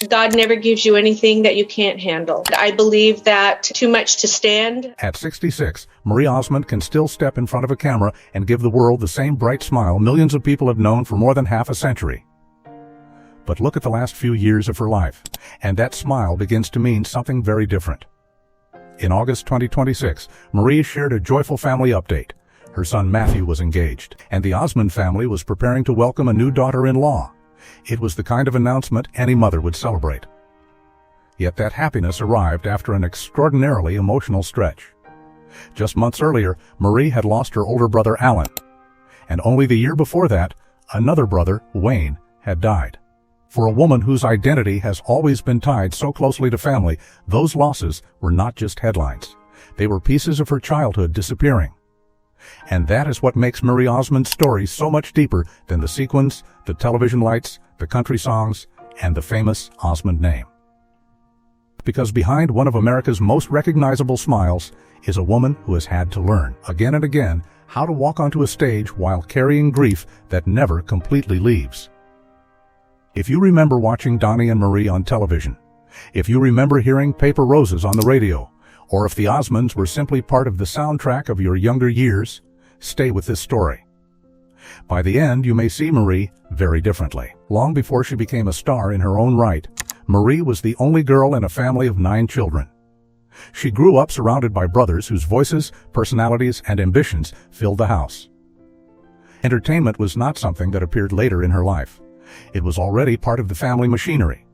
God never gives you anything that you can't handle. I believe that too much to stand. At 66, Marie Osmond can still step in front of a camera and give the world the same bright smile millions of people have known for more than half a century. But look at the last few years of her life, and that smile begins to mean something very different. In August 2026, Marie shared a joyful family update. Her son Matthew was engaged, and the Osmond family was preparing to welcome a new daughter-in-law. It was the kind of announcement any mother would celebrate. Yet that happiness arrived after an extraordinarily emotional stretch. Just months earlier, Marie had lost her older brother Alan, and only the year before that, another brother, Wayne, had died. For a woman whose identity has always been tied so closely to family, those losses were not just headlines. They were pieces of her childhood disappearing. And that is what makes Marie Osmond's story so much deeper than the sequins, the television lights, the country songs, and the famous Osmond name. Because behind one of America's most recognizable smiles is a woman who has had to learn, again and again, how to walk onto a stage while carrying grief that never completely leaves. If you remember watching Donny and Marie on television, if you remember hearing Paper Roses on the radio, or if the Osmonds were simply part of the soundtrack of your younger years, stay with this story. By the end, you may see Marie very differently. Long before she became a star in her own right, Marie was the only girl in a family of 9 children. She grew up surrounded by brothers whose voices, personalities, and ambitions filled the house. Entertainment was not something that appeared later in her life. It was already part of the family machinery.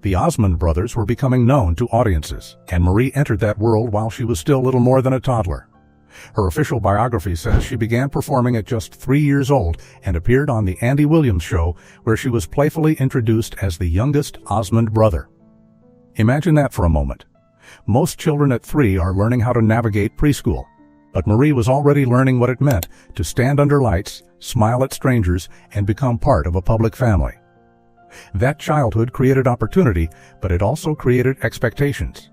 The Osmond brothers were becoming known to audiences, and Marie entered that world while she was still little more than a toddler. Her official biography says she began performing at just 3 years old and appeared on The Andy Williams Show, where she was playfully introduced as the youngest Osmond brother. Imagine that for a moment. Most children at 3 are learning how to navigate preschool, but Marie was already learning what it meant to stand under lights, smile at strangers, and become part of a public family. That childhood created opportunity, but it also created expectations.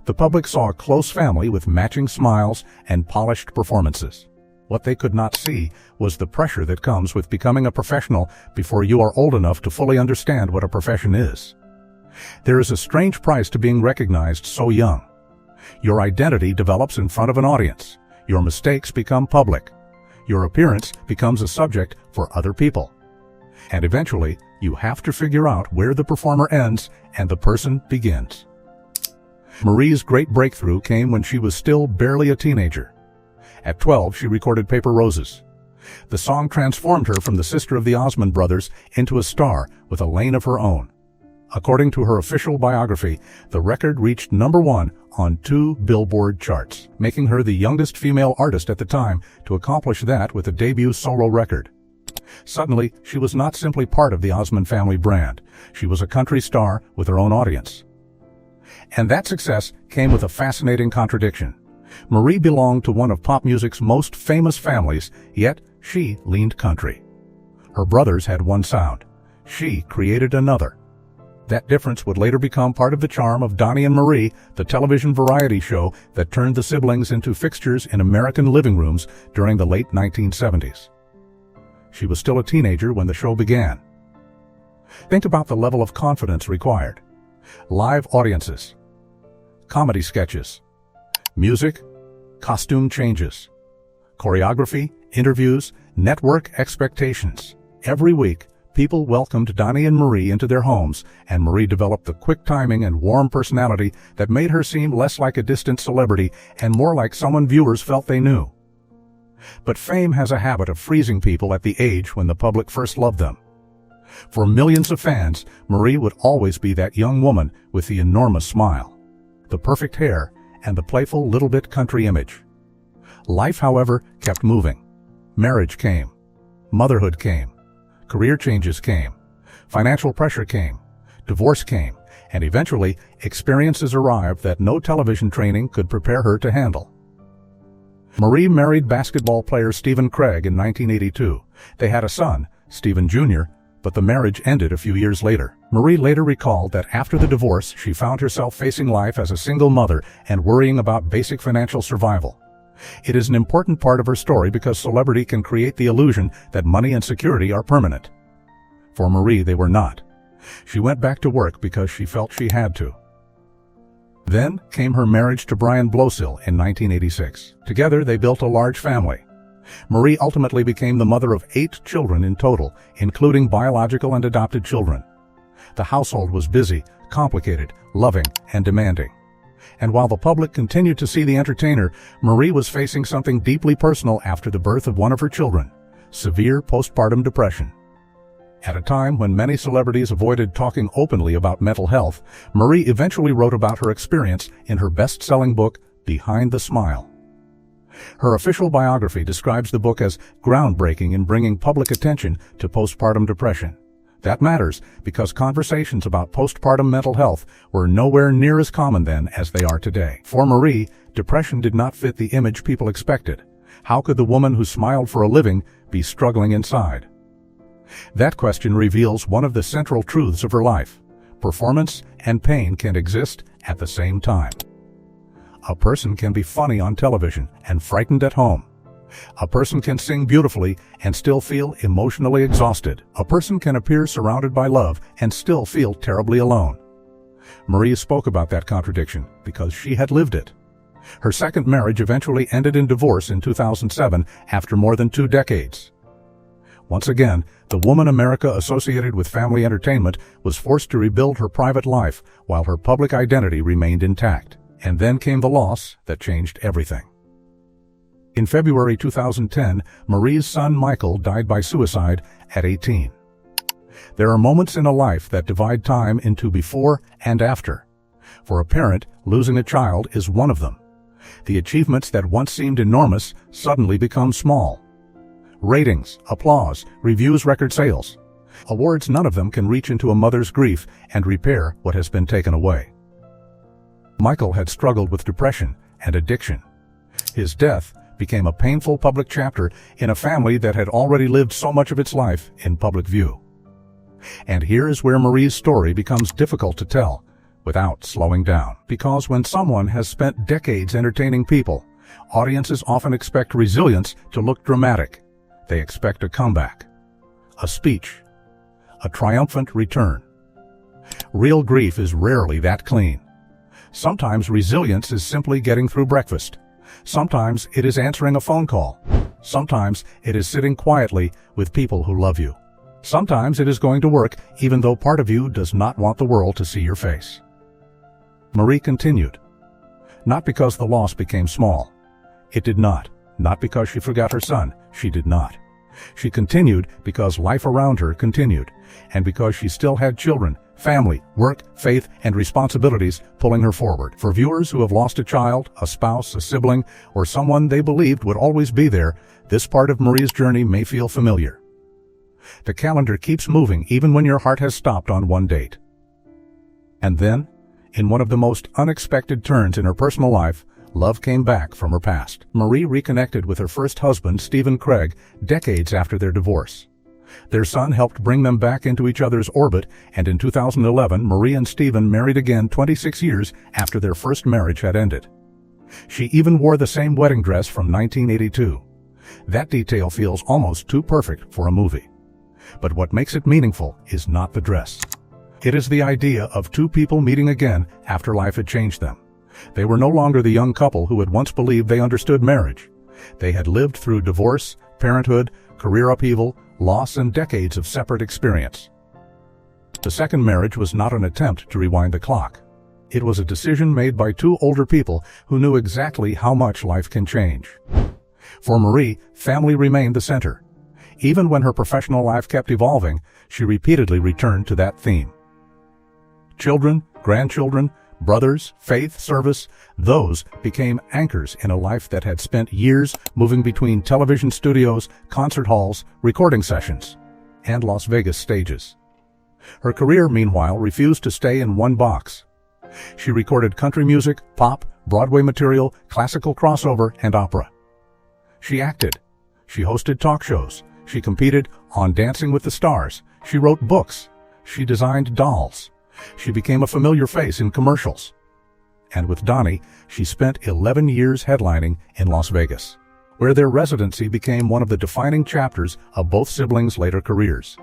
The public saw a close family with matching smiles and polished performances. What they could not see was the pressure that comes with becoming a professional before you are old enough to fully understand what a profession is. There is a strange price to being recognized so young. Your identity develops in front of an audience. Your mistakes become public. Your appearance becomes a subject for other people. And eventually, you have to figure out where the performer ends and the person begins. Marie's great breakthrough came when she was still barely a teenager. At 12, she recorded Paper Roses. The song transformed her from the sister of the Osmond brothers into a star with a lane of her own. According to her official biography, the record reached #1 on 2 Billboard charts, making her the youngest female artist at the time to accomplish that with a debut solo record. Suddenly, she was not simply part of the Osmond family brand. She was a country star with her own audience. And that success came with a fascinating contradiction. Marie belonged to one of pop music's most famous families, yet she leaned country. Her brothers had one sound. She created another. That difference would later become part of the charm of Donny and Marie, the television variety show that turned the siblings into fixtures in American living rooms during the late 1970s. She was still a teenager when the show began. Think about the level of confidence required. Live audiences, comedy sketches, music, costume changes, choreography, interviews, network expectations. Every week, people welcomed Donny and Marie into their homes, and Marie developed the quick timing and warm personality that made her seem less like a distant celebrity and more like someone viewers felt they knew. But fame has a habit of freezing people at the age when the public first loved them. For millions of fans, Marie would always be that young woman with the enormous smile, the perfect hair, and the playful little bit country image. Life, however, kept moving. Marriage came. Motherhood came. Career changes came. Financial pressure came. Divorce came. And eventually, experiences arrived that no television training could prepare her to handle. Marie married basketball player Stephen Craig in 1982. They had a son, Stephen Jr., but the marriage ended a few years later. Marie later recalled that after the divorce, she found herself facing life as a single mother and worrying about basic financial survival. It is an important part of her story because celebrity can create the illusion that money and security are permanent. For Marie, they were not. She went back to work because she felt she had to. Then came her marriage to Matthew Blosil in 1986. Together they built a large family. Marie ultimately became the mother of 8 children in total, including biological and adopted children. The household was busy, complicated, loving, and demanding. And while the public continued to see the entertainer, Marie was facing something deeply personal after the birth of one of her children: severe postpartum depression. At a time when many celebrities avoided talking openly about mental health, Marie eventually wrote about her experience in her best-selling book, Behind the Smile. Her official biography describes the book as groundbreaking in bringing public attention to postpartum depression. That matters because conversations about postpartum mental health were nowhere near as common then as they are today. For Marie, depression did not fit the image people expected. How could the woman who smiled for a living be struggling inside? That question reveals one of the central truths of her life. Performance and pain can exist at the same time. A person can be funny on television and frightened at home. A person can sing beautifully and still feel emotionally exhausted. A person can appear surrounded by love and still feel terribly alone. Marie spoke about that contradiction because she had lived it. Her second marriage eventually ended in divorce in 2007 after more than 2 decades. Once again, the woman America associated with family entertainment was forced to rebuild her private life while her public identity remained intact. And then came the loss that changed everything. In February 2010, Marie's son Michael died by suicide at 18. There are moments in a life that divide time into before and after. For a parent, losing a child is one of them. The achievements that once seemed enormous suddenly become small. Ratings, applause, reviews, record sales. Awards, none of them can reach into a mother's grief and repair what has been taken away. Michael had struggled with depression and addiction. His death became a painful public chapter in a family that had already lived so much of its life in public view. And here is where Marie's story becomes difficult to tell without slowing down. Because when someone has spent decades entertaining people, audiences often expect resilience to look dramatic. They expect a comeback, a speech, a triumphant return. Real grief is rarely that clean. Sometimes resilience is simply getting through breakfast. Sometimes it is answering a phone call. Sometimes it is sitting quietly with people who love you. Sometimes it is going to work even though part of you does not want the world to see your face. Marie continued. Not because the loss became small. It did not. Not because she forgot her son. She did not. She continued because life around her continued, and because she still had children, family, work, faith, and responsibilities pulling her forward. For viewers who have lost a child, a spouse, a sibling, or someone they believed would always be there, this part of Marie's journey may feel familiar. The calendar keeps moving even when your heart has stopped on one date. And then, in one of the most unexpected turns in her personal life, love came back from her past. Marie reconnected with her first husband, Stephen Craig, decades after their divorce. Their son helped bring them back into each other's orbit, and in 2011, Marie and Stephen married again 26 years after their first marriage had ended. She even wore the same wedding dress from 1982. That detail feels almost too perfect for a movie. But what makes it meaningful is not the dress. It is the idea of 2 people meeting again after life had changed them. They were no longer the young couple who had once believed they understood marriage. They had lived through divorce, parenthood, career upheaval, loss, and decades of separate experience. The second marriage was not an attempt to rewind the clock. It was a decision made by 2 older people who knew exactly how much life can change. For Marie, family remained the center. Even when her professional life kept evolving, she repeatedly returned to that theme. Children, grandchildren, brothers, faith, service, those became anchors in a life that had spent years moving between television studios, concert halls, recording sessions, and Las Vegas stages. Her career, meanwhile, refused to stay in one box. She recorded country music, pop, Broadway material, classical crossover, and opera. She acted. She hosted talk shows. She competed on Dancing with the Stars. She wrote books. She designed dolls. She became a familiar face in commercials. And with Donny, she spent 11 years headlining in Las Vegas, where their residency became one of the defining chapters of both siblings' later careers.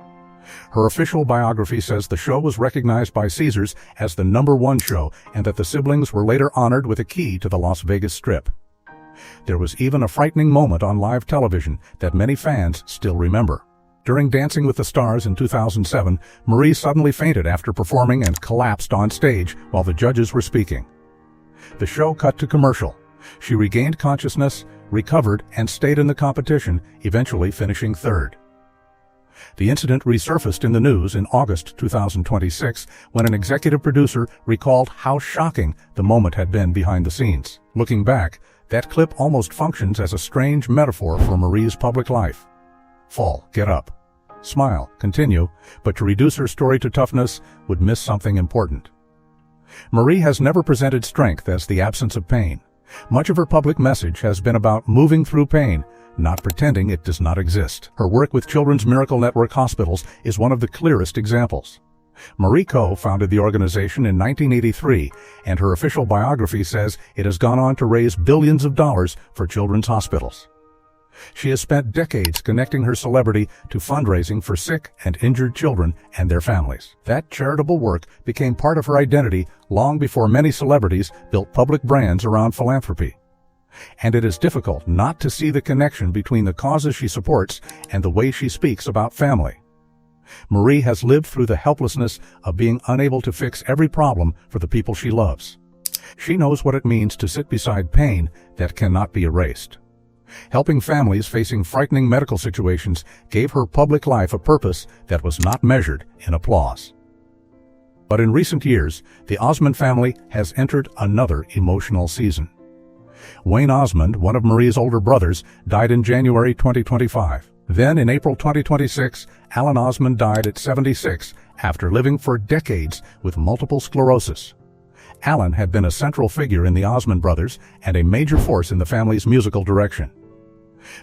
Her official biography says the show was recognized by Caesars as the #1 show and that the siblings were later honored with a key to the Las Vegas Strip. There was even a frightening moment on live television that many fans still remember. During Dancing with the Stars in 2007, Marie suddenly fainted after performing and collapsed on stage while the judges were speaking. The show cut to commercial. She regained consciousness, recovered, and stayed in the competition, eventually finishing third. The incident resurfaced in the news in August 2026 when an executive producer recalled how shocking the moment had been behind the scenes. Looking back, that clip almost functions as a strange metaphor for Marie's public life. Fall, get up. Smile, continue, but to reduce her story to toughness would miss something important. Marie has never presented strength as the absence of pain. Much of her public message has been about moving through pain, not pretending it does not exist. Her work with Children's Miracle Network hospitals is one of the clearest examples. Marie co-founded the organization in 1983, and her official biography says it has gone on to raise billions of dollars for children's hospitals. She has spent decades connecting her celebrity to fundraising for sick and injured children and their families. That charitable work became part of her identity long before many celebrities built public brands around philanthropy. And it is difficult not to see the connection between the causes she supports and the way she speaks about family. Marie has lived through the helplessness of being unable to fix every problem for the people she loves. She knows what it means to sit beside pain that cannot be erased. Helping families facing frightening medical situations gave her public life a purpose that was not measured in applause. But in recent years, the Osmond family has entered another emotional season. Wayne Osmond, one of Marie's older brothers, died in January 2025. Then, in April 2026, Alan Osmond died at 76 after living for decades with multiple sclerosis. Alan had been a central figure in the Osmond brothers and a major force in the family's musical direction.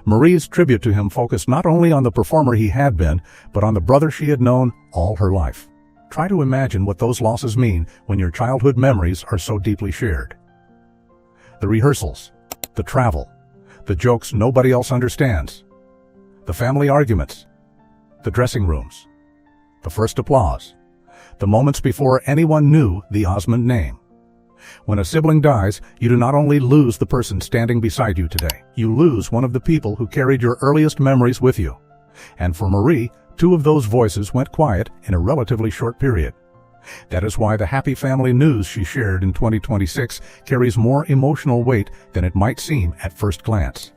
Marie's tribute to him focused not only on the performer he had been, but on the brother she had known all her life. Try to imagine what those losses mean when your childhood memories are so deeply shared. The rehearsals, the travel, the jokes nobody else understands, the family arguments, the dressing rooms, the first applause, the moments before anyone knew the Osmond name. When a sibling dies, you do not only lose the person standing beside you today, you lose one of the people who carried your earliest memories with you. And for Marie, 2 of those voices went quiet in a relatively short period. That is why the happy family news she shared in 2026 carries more emotional weight than it might seem at first glance.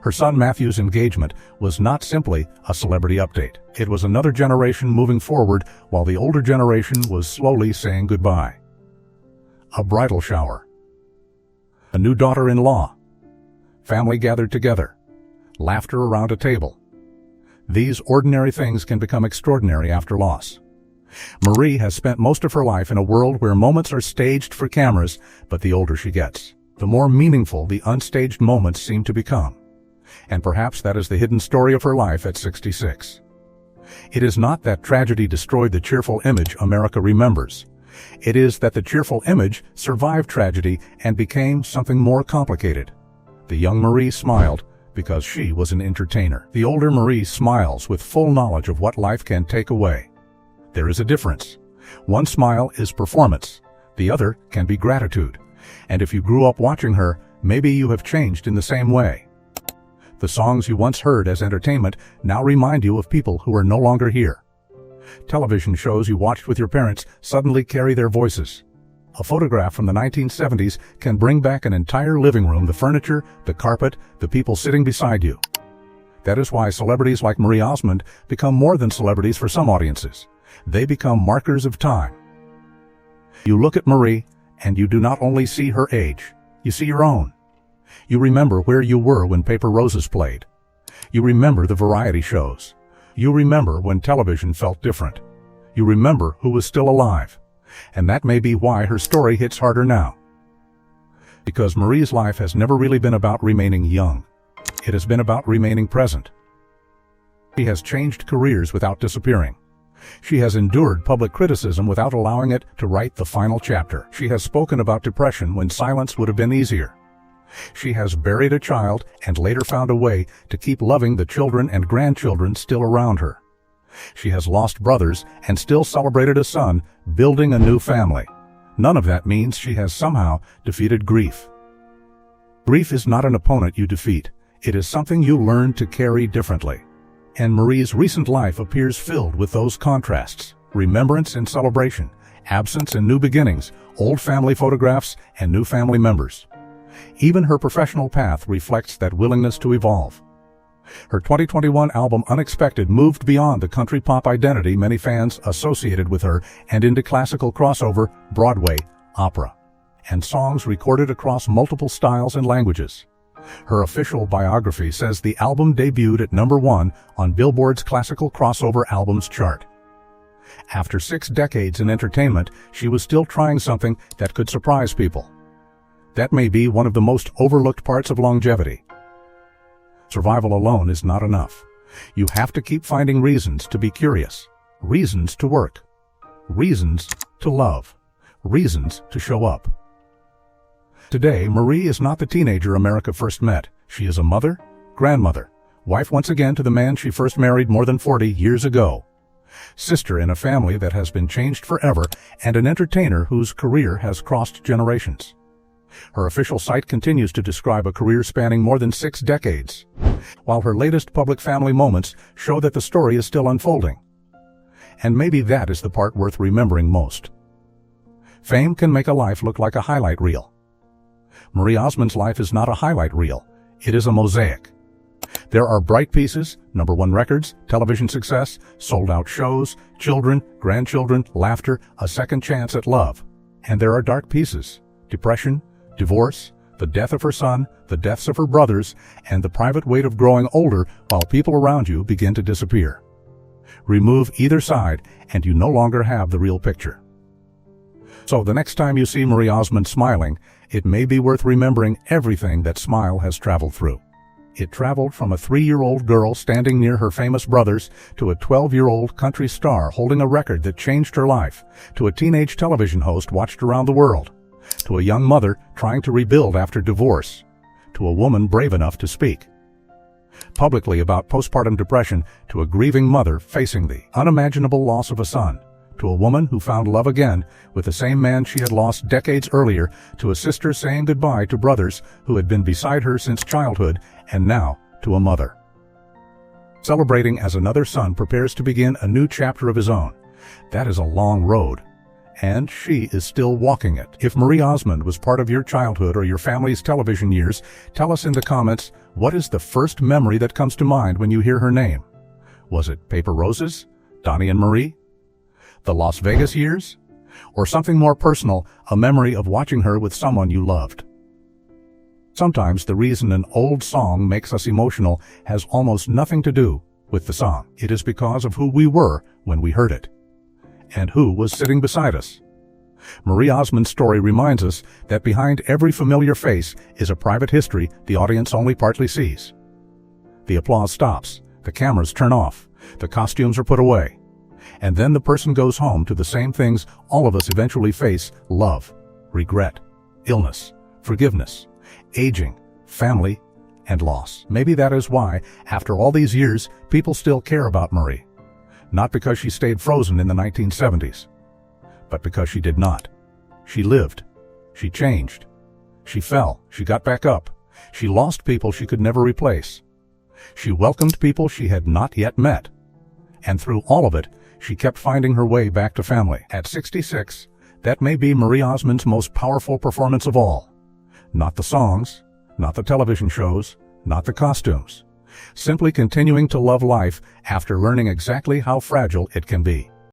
Her son Matthew's engagement was not simply a celebrity update. It was another generation moving forward while the older generation was slowly saying goodbye. A bridal shower. A new daughter-in-law. Family gathered together. Laughter around a table. These ordinary things can become extraordinary after loss. Marie has spent most of her life in a world where moments are staged for cameras, but the older she gets, the more meaningful the unstaged moments seem to become. And perhaps that is the hidden story of her life at 66. It is not that tragedy destroyed the cheerful image America remembers. It is that the cheerful image survived tragedy and became something more complicated. The young Marie smiled because she was an entertainer. The older Marie smiles with full knowledge of what life can take away. There is a difference. One smile is performance. The other can be gratitude. And if you grew up watching her, maybe you have changed in the same way. The songs you once heard as entertainment now remind you of people who are no longer here. Television shows you watched with your parents suddenly carry their voices. A photograph from the 1970s can bring back an entire living room, the furniture, the carpet, the people sitting beside you. That is why celebrities like Marie Osmond become more than celebrities for some audiences. They become markers of time. You look at Marie, and you do not only see her age, you see your own. You remember where you were when Paper Roses played. You remember the variety shows. You remember when television felt different. You remember who was still alive. And that may be why her story hits harder now. Because Marie's life has never really been about remaining young. It has been about remaining present. She has changed careers without disappearing. She has endured public criticism without allowing it to write the final chapter. She has spoken about depression when silence would have been easier. She has buried a child and later found a way to keep loving the children and grandchildren still around her. She has lost brothers and still celebrated a son, building a new family. None of that means she has somehow defeated grief. Grief is not an opponent you defeat. It is something you learn to carry differently. And Marie's recent life appears filled with those contrasts: remembrance and celebration, absence and new beginnings, old family photographs and new family members. Even her professional path reflects that willingness to evolve. Her 2021 album Unexpected moved beyond the country pop identity many fans associated with her and into classical crossover, Broadway, opera, and songs recorded across multiple styles and languages. Her official biography says the album debuted at #1 on Billboard's Classical Crossover Albums chart. After 6 decades in entertainment, she was still trying something that could surprise people. That may be one of the most overlooked parts of longevity. Survival alone is not enough. You have to keep finding reasons to be curious, reasons to work, reasons to love, reasons to show up. Today, Marie is not the teenager America first met. She is a mother, grandmother, wife once again to the man she first married more than 40 years ago, sister in a family that has been changed forever, and an entertainer whose career has crossed generations. Her official site continues to describe a career spanning more than 6 decades, while her latest public family moments show that the story is still unfolding. And maybe that is the part worth remembering most. Fame can make a life look like a highlight reel. Marie Osmond's life is not a highlight reel. It is a mosaic. There are bright pieces, #1 records, television success, sold-out shows, children, grandchildren, laughter, a second chance at love. And there are dark pieces: depression, divorce, the death of her son, the deaths of her brothers, and the private weight of growing older while people around you begin to disappear. Remove either side, and you no longer have the real picture. So the next time you see Marie Osmond smiling, it may be worth remembering everything that smile has traveled through. It traveled from a 3-year-old girl standing near her famous brothers to a 12-year-old country star holding a record that changed her life, to a teenage television host watched around the world, to a young mother trying to rebuild after divorce, to a woman brave enough to speak publicly about postpartum depression, to a grieving mother facing the unimaginable loss of a son, to a woman who found love again with the same man she had lost decades earlier, to a sister saying goodbye to brothers who had been beside her since childhood, and now to a mother celebrating as another son prepares to begin a new chapter of his own. That is a long road, and she is still walking it. If Marie Osmond was part of your childhood or your family's television years, tell us in the comments, what is the first memory that comes to mind when you hear her name? Was it Paper Roses, Donny and Marie, the Las Vegas years, or something more personal, a memory of watching her with someone you loved? Sometimes the reason an old song makes us emotional has almost nothing to do with the song. It is because of who we were when we heard it, and who was sitting beside us. Marie Osmond's story reminds us that behind every familiar face is a private history the audience only partly sees. The applause stops, the cameras turn off, the costumes are put away, and then the person goes home to the same things all of us eventually face: love, regret, illness, forgiveness, aging, family, and loss. Maybe that is why, after all these years, people still care about Marie. Not because she stayed frozen in the 1970s, but because she did not. She lived. She changed. She fell. She got back up. She lost people she could never replace. She welcomed people she had not yet met. And through all of it, she kept finding her way back to family. At 66, that may be Marie Osmond's most powerful performance of all. Not the songs, not the television shows, not the costumes. Simply continuing to love life after learning exactly how fragile it can be.